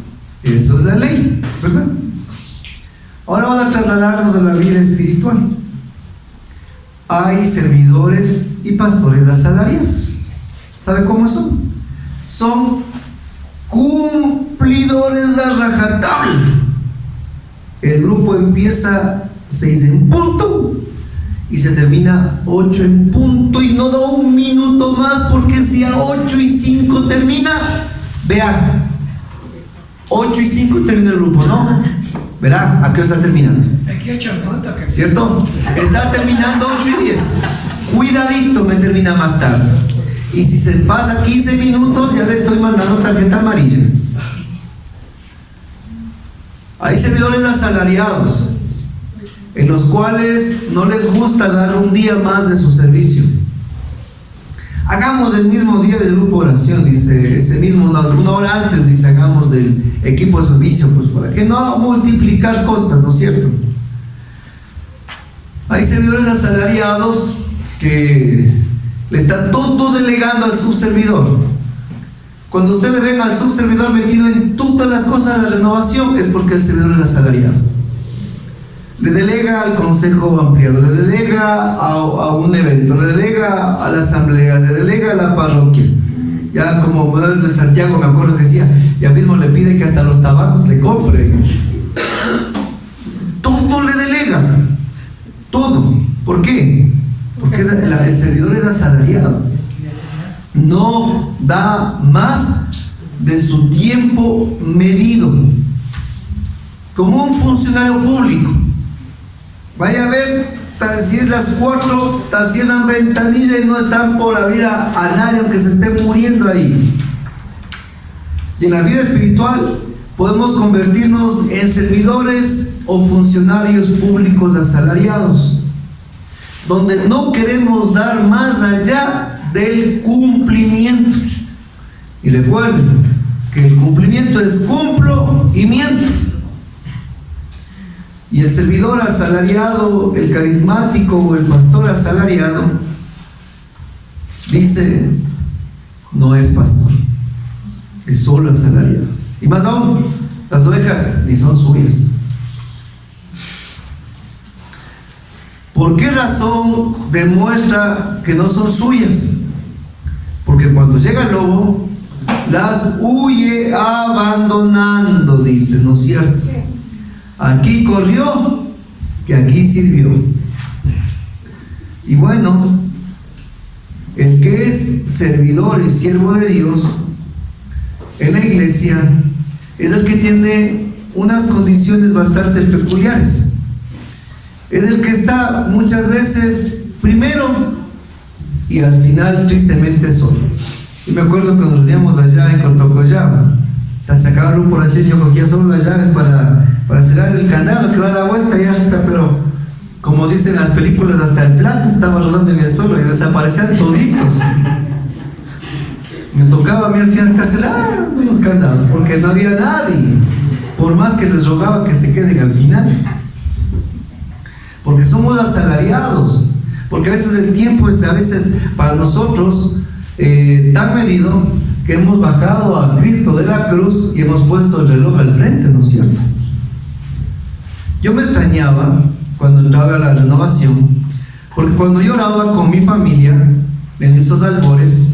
Speaker 1: Eso es la ley, ¿verdad? Ahora vamos a trasladarnos a la vida espiritual. Hay servidores y pastores asalariados. ¿Sabe cómo son? Son cumplidores de rajatabla. El grupo empieza 6 en punto y se termina 8 en punto, y no da un minuto más, porque si a 8:05 termina, vean, 8:05 termina el grupo, ¿no? Verá, ¿a qué hora está terminando?
Speaker 2: Aquí 8 en punto.
Speaker 1: ¿Cierto? Está terminando 8:10. Cuidadito, me termina más tarde. Y si se pasa 15 minutos, ya le estoy mandando tarjeta amarilla. Hay servidores asalariados en los cuales no les gusta dar un día más de su servicio. Hagamos el mismo día del grupo de oración, dice, ese mismo, una hora antes, dice, hagamos del equipo de servicio, pues para que no multiplicar cosas, ¿no es cierto? Hay servidores asalariados que le están todo delegando al subservidor. Cuando usted le ven al subservidor metido en todas las cosas de la renovación, es porque el servidor es asalariado. Le delega al consejo ampliado, le delega a un evento, le delega a la asamblea, le delega a la parroquia. Ya como modelo de Santiago, me acuerdo que decía, ya mismo le pide que hasta los tabacos le compre. Todo le delega, todo. ¿Por qué? Porque el servidor es asalariado. No da más de su tiempo medido, como un funcionario público. Vaya a ver, si es las 4, cierran ventanilla y no están por abrir a nadie, aunque se esté muriendo ahí. Y en la vida espiritual podemos convertirnos en servidores o funcionarios públicos asalariados, donde no queremos dar más allá del cumplimiento. Y recuerden que el cumplimiento es cumplo y miento. Y el servidor asalariado, el carismático o el pastor asalariado, dice, no es pastor, es solo asalariado. Y más aún, las ovejas ni son suyas. ¿Por qué razón demuestra que no son suyas? Porque cuando llega el lobo, las huye abandonando, dice, ¿no es cierto? Aquí corrió, que aquí sirvió. Y bueno, el que es servidor y siervo de Dios en la iglesia es el que tiene unas condiciones bastante peculiares. Es el que está muchas veces primero y al final tristemente solo. Y me acuerdo cuando nos íbamos allá en Cotocollaba, sacaban por así, yo cogía solo las llaves para cerrar el candado que va a dar vuelta y ya está, pero como dicen las películas, hasta el plato estaba rodando en el suelo y desaparecían toditos. Me tocaba a mí al final cancelar los candados porque no había nadie, por más que les rogaba que se queden al final, porque somos asalariados, porque a veces el tiempo es para nosotros tan medido que hemos bajado a Cristo de la cruz y hemos puesto el reloj al frente, ¿no es cierto? Yo me extrañaba cuando entraba a la renovación, porque cuando yo oraba con mi familia en esos albores,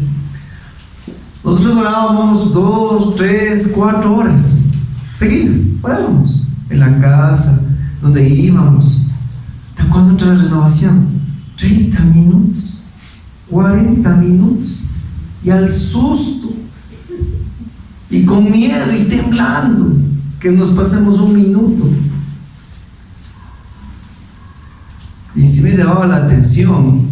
Speaker 1: nosotros orábamos 2, 3, 4 horas seguidas, orábamos en la casa, donde íbamos. ¿Cuándo entra la renovación? 30 minutos, 40 minutos, y al susto, y con miedo y temblando, que nos pasemos un minuto. Y sí me llamaba la atención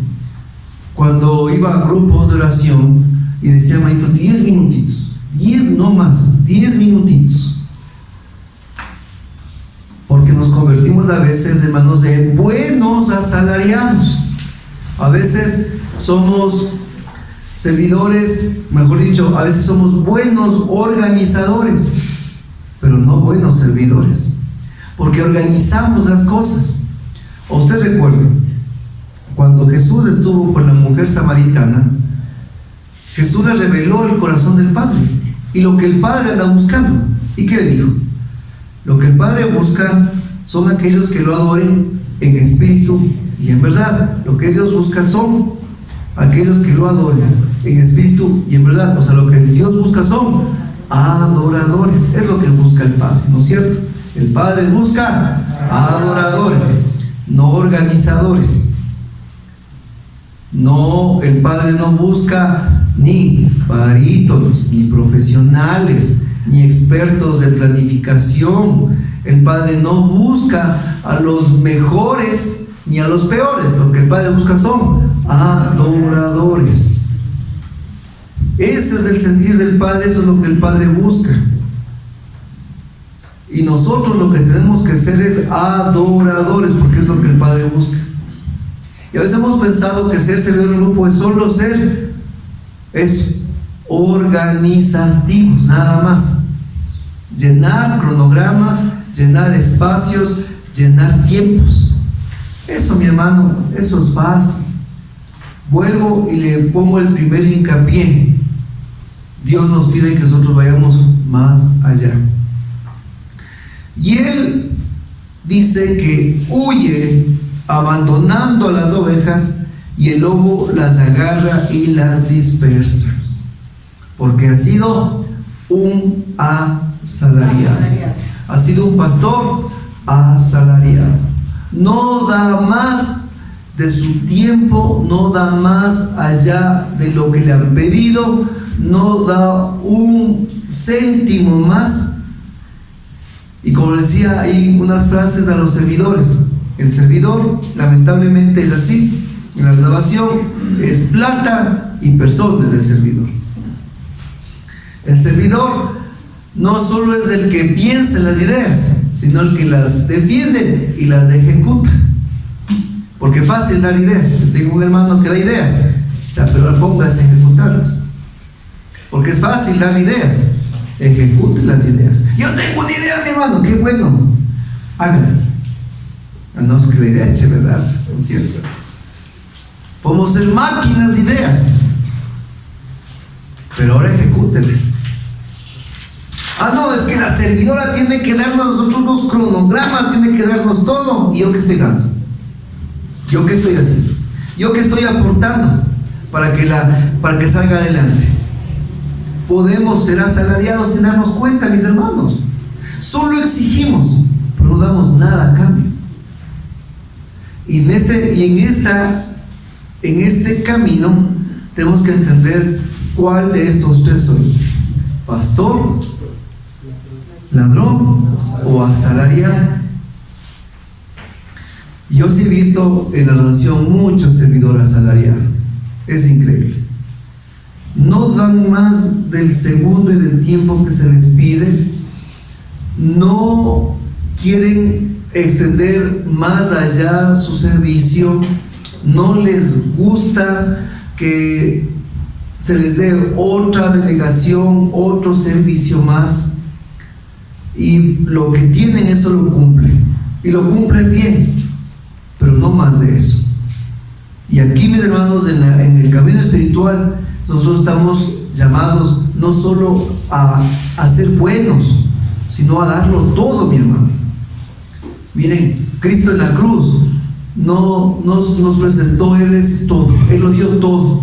Speaker 1: cuando iba a grupos de oración y decía, maestro, 10 minutitos, 10 no más, 10 minutitos. llamarlos a veces, hermanos, de buenos asalariados. A veces somos servidores, mejor dicho, a veces somos buenos organizadores, pero no buenos servidores, porque organizamos las cosas. Usted recuerda, cuando Jesús estuvo con la mujer samaritana, Jesús le reveló el corazón del Padre y lo que el Padre anda buscando. ¿Y qué le dijo? Lo que el Padre busca son aquellos que lo adoren en espíritu y en verdad. Lo que Dios busca son aquellos que lo adoren en espíritu y en verdad. O sea, lo que Dios busca son adoradores. Es lo que busca el Padre, ¿no es cierto? El Padre busca adoradores, no organizadores. No, el Padre no busca ni barítonos, ni profesionales, ni expertos de planificación. El Padre no busca a los mejores ni a los peores. Lo que el Padre busca son adoradores. Ese es el sentir del Padre, eso es lo que el Padre busca. Y nosotros lo que tenemos que ser es adoradores, porque es lo que el Padre busca. Y a veces hemos pensado que ser servidor de grupo es solo ser organizativos, nada más. Llenar cronogramas, llenar espacios, llenar tiempos. Eso, mi hermano, eso es fácil. Vuelvo y le pongo el primer hincapié. Dios nos pide que nosotros vayamos más allá. Y Él dice que huye abandonando a las ovejas, y el lobo las agarra y las dispersa, porque ha sido un asalariado, ha sido un pastor asalariado. No da más de su tiempo, no da más allá de lo que le han pedido, no da un céntimo más. Y como decía, hay unas frases a los servidores. El servidor, lamentablemente, es así. En la renovación es plata y personas del servidor. El servidor no solo es el que piensa en las ideas, sino el que las defiende y las ejecuta. Porque es fácil dar ideas. Tengo un hermano que da ideas, pero póngase a ejecutarlas. Porque es fácil dar ideas. Ejecute las ideas. Yo tengo una idea, mi hermano, qué bueno. Háganlo. No, es que la idea es chévere, ¿verdad? ¿No es cierto? Podemos ser máquinas de ideas, pero ahora ejecútenlo. No, es que la servidora tiene que darnos a nosotros los cronogramas, tiene que darnos todo. ¿Y yo qué estoy dando? ¿Yo qué estoy haciendo? ¿Yo qué estoy aportando para que salga adelante? Podemos ser asalariados sin darnos cuenta, mis hermanos. Solo exigimos, pero no damos nada a cambio. Y en este camino tenemos que entender cuál de estos tres soy: pastor, ladrón o asalariado. Yo sí he visto en la relación muchos servidores asalariados. Es increíble. No dan más del segundo y del tiempo que se les pide. No quieren extender más allá su servicio. No les gusta que se les dé otra delegación, otro servicio más. Y lo que tienen, eso lo cumplen. Y lo cumplen bien, pero no más de eso. Y aquí, mis hermanos, en el camino espiritual, nosotros estamos llamados no solo a ser buenos, sino a darlo todo, mi hermano. Miren, Cristo en la cruz no nos presentó, Él es todo, Él lo dio todo.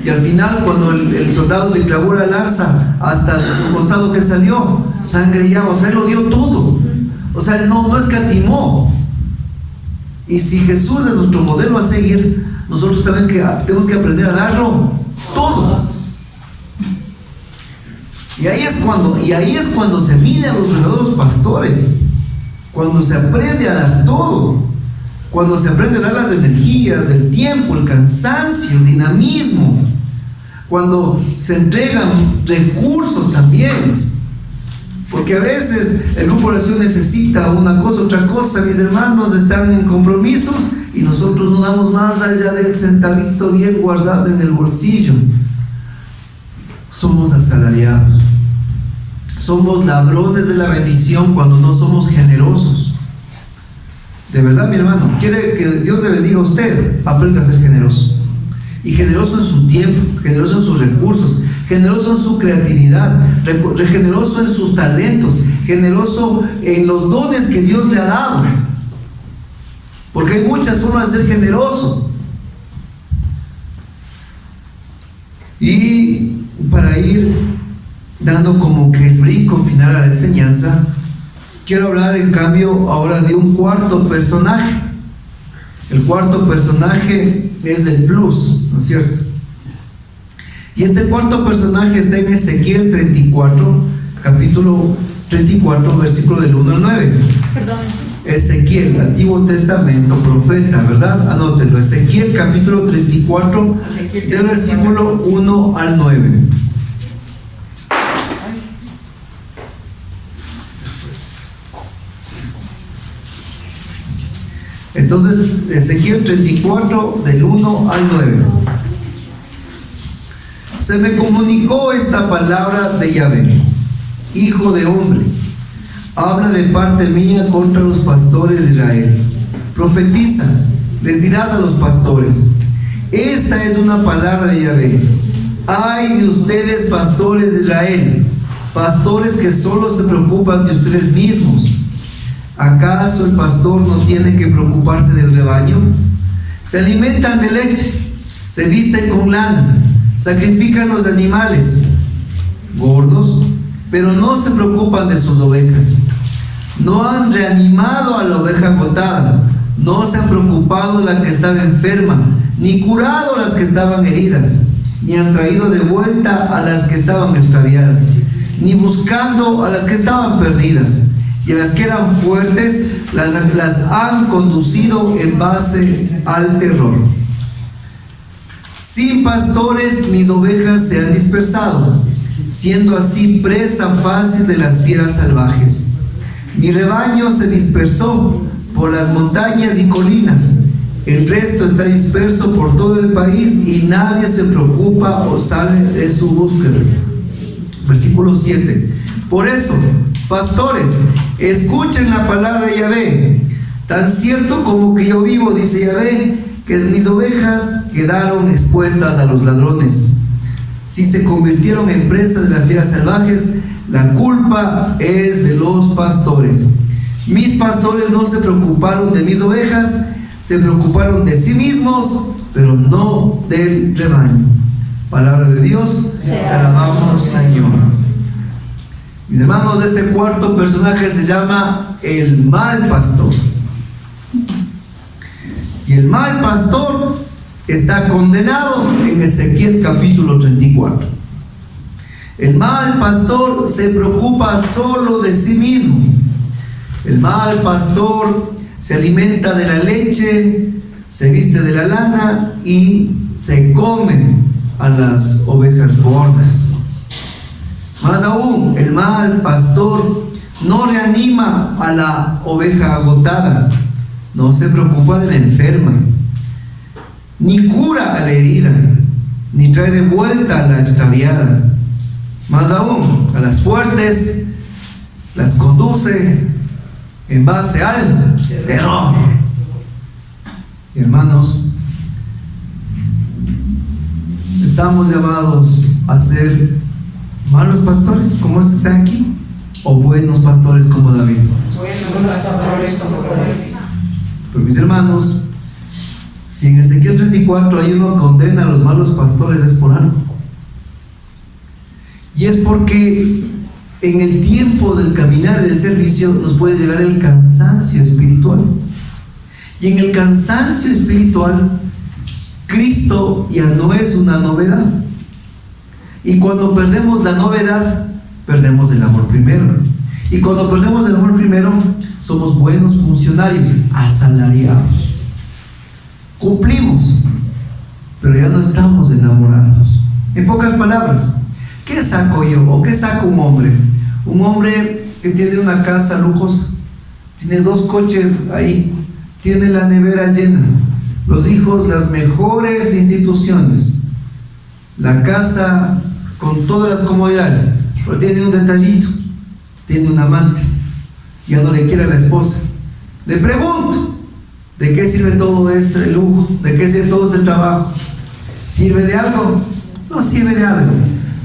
Speaker 1: Y al final, cuando el soldado le clavó la lanza hasta su costado que salió sangre y agua, o sea, Él lo dio todo. O sea, Él no escatimó. Y si Jesús es nuestro modelo a seguir, nosotros también tenemos que aprender a darlo todo. Y ahí es cuando se mide a los verdaderos pastores, cuando se aprende a dar todo, cuando se aprende a dar las energías, el tiempo, el cansancio, el dinamismo, cuando se entregan recursos también. Porque a veces el grupo de oración necesita una cosa, otra cosa. Mis hermanos están en compromisos y nosotros no damos más allá del centavito bien guardado en el bolsillo. Somos asalariados. Somos ladrones de la bendición cuando no somos generosos. De verdad, mi hermano, quiere que Dios le bendiga a usted, aprenda a ser generoso. Y generoso en su tiempo, generoso en sus recursos, generoso en su creatividad, generoso en sus talentos, generoso en los dones que Dios le ha dado. Porque hay muchas formas de ser generoso. Y para ir dando como que el brinco final a la enseñanza, quiero hablar en cambio ahora de un cuarto personaje. El cuarto personaje es el plus, ¿no es cierto? Y este cuarto personaje está en Ezequiel 34, capítulo 34, versículo del 1 al 9.
Speaker 2: Perdón.
Speaker 1: Ezequiel, Antiguo Testamento, profeta, ¿verdad? Anótenlo. Ezequiel capítulo 34, del versículo 1 al 9. Entonces, Ezequiel 34, del 1 al 9. Se me comunicó esta palabra de Yahvé: hijo de hombre, habla de parte mía contra los pastores de Israel. Profetiza, les dirás a los pastores: esta es una palabra de Yahvé. Ay de ustedes, pastores de Israel, pastores que solo se preocupan de ustedes mismos. ¿Acaso el pastor no tiene que preocuparse del rebaño? Se alimentan de leche, se visten con lana, sacrifican los animales gordos, pero no se preocupan de sus ovejas. No han reanimado a la oveja agotada, no se han preocupado de la que estaba enferma, ni curado a las que estaban heridas, ni han traído de vuelta a las que estaban extraviadas, ni buscando a las que estaban perdidas. Y a las que eran fuertes las han conducido en base al terror. Sin pastores mis ovejas se han dispersado, siendo así presa fácil de las fieras salvajes. Mi rebaño se dispersó por las montañas y colinas. El resto está disperso por todo el país y nadie se preocupa o sale de su búsqueda. Versículo 7. Por eso, pastores, escuchen la palabra de Yahvé. Tan cierto como que yo vivo, dice Yahvé, que mis ovejas quedaron expuestas a los ladrones. Si se convirtieron en presas de las fieras salvajes, la culpa es de los pastores. Mis pastores no se preocuparon de mis ovejas, se preocuparon de sí mismos, pero no del rebaño. Palabra de Dios, te alabamos, Señor. Mis hermanos, este cuarto personaje se llama el mal pastor. Y el mal pastor está condenado en Ezequiel capítulo 34. El mal pastor se preocupa solo de sí mismo. El mal pastor se alimenta de la leche, se viste de la lana y se come a las ovejas gordas. Más aún, el mal pastor no reanima a la oveja agotada, no se preocupa de la enferma, ni cura a la herida, ni trae de vuelta a la extraviada. Más aún, a las fuertes las conduce en base al terror. Hermanos, estamos llamados a ser malos pastores como estos que están aquí, o buenos pastores como David.
Speaker 2: Buenos pastores como David.
Speaker 1: Pero mis hermanos, si en Ezequiel 34 hay uno condena a los malos pastores, es por algo. Y es porque en el tiempo del caminar del servicio nos puede llegar el cansancio espiritual. Y en el cansancio espiritual, Cristo ya no es una novedad. Y cuando perdemos la novedad, perdemos el amor primero. Y cuando perdemos el amor primero, somos buenos funcionarios, asalariados. Cumplimos, pero ya no estamos enamorados. En pocas palabras, ¿qué saco yo o qué saca un hombre Un hombre que tiene una casa lujosa, tiene 2 coches ahí, tiene la nevera llena, los hijos, las mejores instituciones, la casa con todas las comodidades, pero tiene un detallito, tiene un amante, ya no le quiere a la esposa. Le pregunto, ¿de qué sirve todo ese lujo? ¿De qué sirve todo ese trabajo? ¿Sirve de algo? No sirve de algo,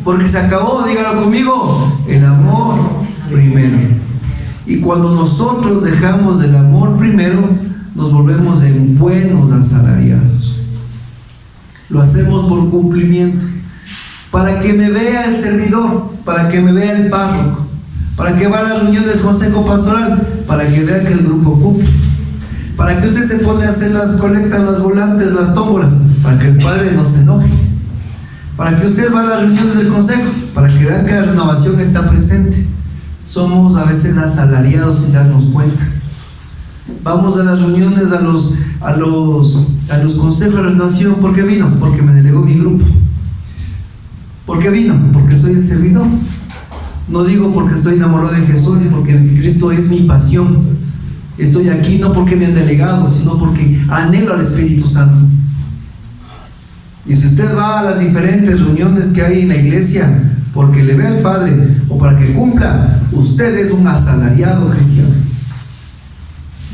Speaker 1: porque se acabó, dígalo conmigo, el amor primero. Y cuando nosotros dejamos el amor primero, nos volvemos en buenos asalariados. Lo hacemos por cumplimiento, para que me vea el servidor, para que me vea el párroco, para que vaya a las reuniones del consejo pastoral, para que vea que el grupo cumple, para que usted se pone a hacer las colectas, las volantes, las tómbolas, para que el padre no se enoje, para que usted vaya a las reuniones del consejo, para que vea que la renovación está presente. Somos a veces asalariados sin darnos cuenta. Vamos a las reuniones, a los consejos de renovación. ¿Por qué vino? Porque me delegó mi grupo. ¿Por qué vino? Porque soy el servidor. No digo porque estoy enamorado de Jesús y porque Cristo es mi pasión. Estoy aquí no porque me han delegado, sino porque anhelo al Espíritu Santo. Y si usted va a las diferentes reuniones que hay en la iglesia porque le ve al Padre o para que cumpla, usted es un asalariado cristiano.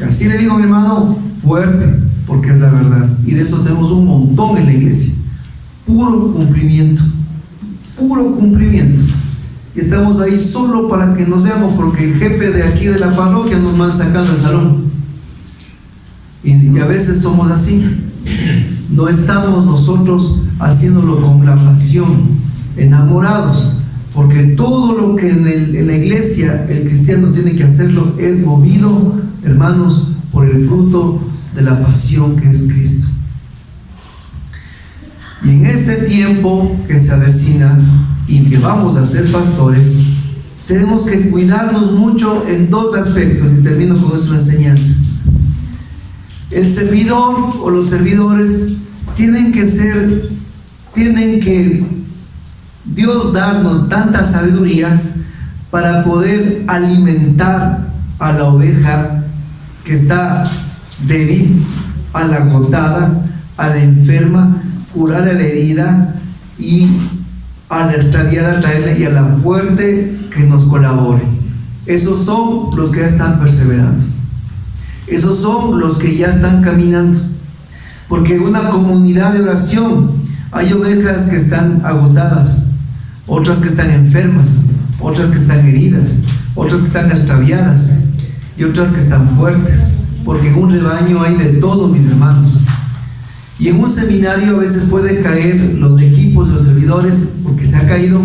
Speaker 1: Y así le digo, mi hermano, fuerte, porque es la verdad. Y de eso tenemos un montón en la iglesia. Puro cumplimiento. Puro cumplimiento. Y estamos ahí solo para que nos veamos, porque el jefe de aquí de la parroquia nos manda sacando el salón. Y a veces somos así. No estamos nosotros haciéndolo con la pasión, enamorados, porque todo lo que en la iglesia el cristiano tiene que hacerlo es movido, hermanos, por el fruto de la pasión que es Cristo. Y en este tiempo que se avecina y que vamos a ser pastores, tenemos que cuidarnos mucho en 2 aspectos, y termino con nuestra enseñanza. El servidor o los servidores tienen que Dios darnos tanta sabiduría para poder alimentar a la oveja que está débil, a la agotada, a la enferma, curar a la herida, y a la extraviada traerle, y a la fuerte que nos colabore. Esos son los que ya están perseverando. Esos son los que ya están caminando. Porque en una comunidad de oración hay ovejas que están agotadas, otras que están enfermas, otras que están heridas, otras que están extraviadas y otras que están fuertes. Porque en un rebaño hay de todo, mis hermanos. Y en un seminario a veces puede caer los equipos, los servidores, porque se ha caído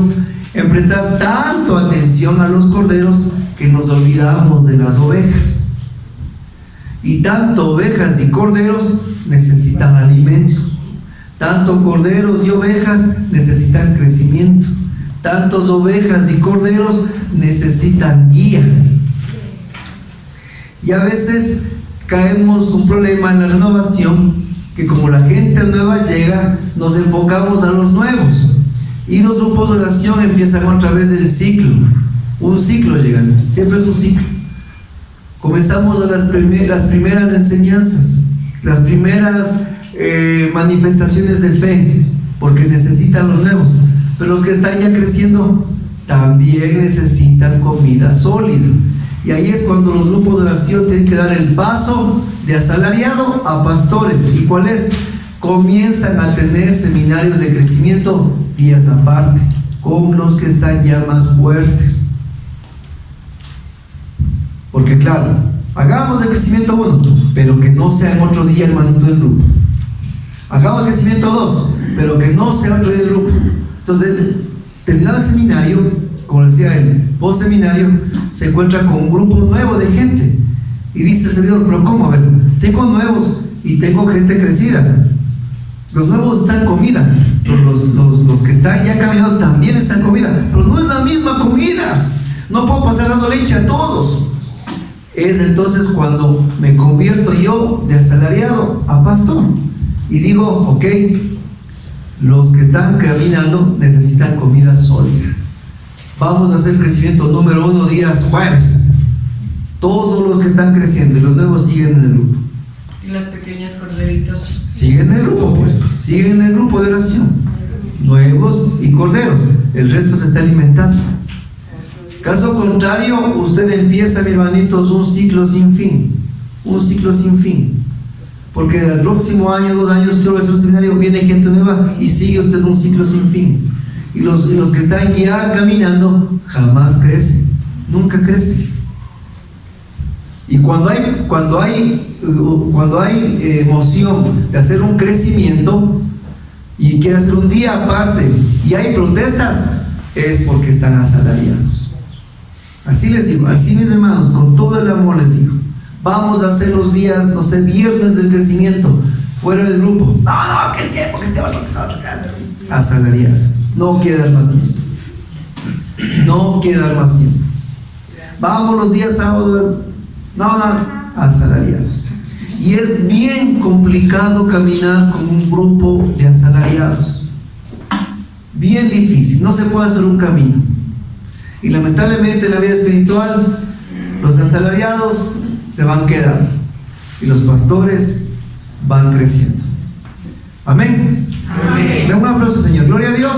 Speaker 1: en prestar tanto atención a los corderos que nos olvidamos de las ovejas. Y tanto ovejas y corderos necesitan alimento. Tanto corderos y ovejas necesitan crecimiento. Tantos ovejas y corderos necesitan guía. Y a veces caemos un problema en la renovación, que como la gente nueva llega, nos enfocamos a los nuevos. Y los grupos de oración empiezan otra vez el ciclo. Un ciclo llegan, siempre es un ciclo. Comenzamos a las primeras enseñanzas, las primeras manifestaciones de fe, porque necesitan los nuevos. Pero los que están ya creciendo también necesitan comida sólida. Y ahí es cuando los grupos de oración tienen que dar el paso de asalariado a pastores. ¿Y cuál es? Comienzan a tener seminarios de crecimiento días aparte, con los que están ya más fuertes. Porque claro, hagamos el crecimiento 1, pero que no sea en otro día el manito del grupo. Hagamos el crecimiento 2, pero que no sea otro día del grupo. Entonces, terminado el seminario, como decía él, post seminario, se encuentra con un grupo nuevo de gente. Y dice el servidor, pero ¿cómo? A ver, tengo nuevos y tengo gente crecida. Los nuevos están en comida, los que están ya caminados también están en comida, pero no es la misma comida. No puedo pasar dando leche a todos. Es entonces cuando me convierto yo de asalariado a pastor y digo, ok, los que están caminando necesitan comida sólida. Vamos a hacer crecimiento número 1 días jueves. Todos los que están creciendo y los nuevos siguen en el grupo.
Speaker 2: Y los pequeños corderitos.
Speaker 1: Siguen en el grupo, pues. Siguen en el grupo de oración. Nuevos y corderos. El resto se está alimentando. Caso contrario, usted empieza, mi hermanitos, un ciclo sin fin. Un ciclo sin fin. Porque el próximo año, 2 años, usted va a hacer un seminario, viene gente nueva y sigue usted un ciclo sin fin. Y los que están ya caminando jamás crecen. Nunca crecen. Y cuando hay emoción de hacer un crecimiento y quiere hacer un día aparte y hay protestas, es porque están asalariados. Así les digo, así mis hermanos, con todo el amor les digo, vamos a hacer los días, no sé, viernes del crecimiento, fuera del grupo. No, que el tiempo, que este otro. Asalariados. No queda más tiempo. No queda más tiempo. Vamos los días sábados. No, asalariados. Y es bien complicado caminar con un grupo de asalariados. Bien difícil, no se puede hacer un camino. Y lamentablemente en la vida espiritual, los asalariados se van quedando y los pastores van creciendo. Amén.
Speaker 2: Amén.
Speaker 1: Den un aplauso, Señor. Gloria a Dios.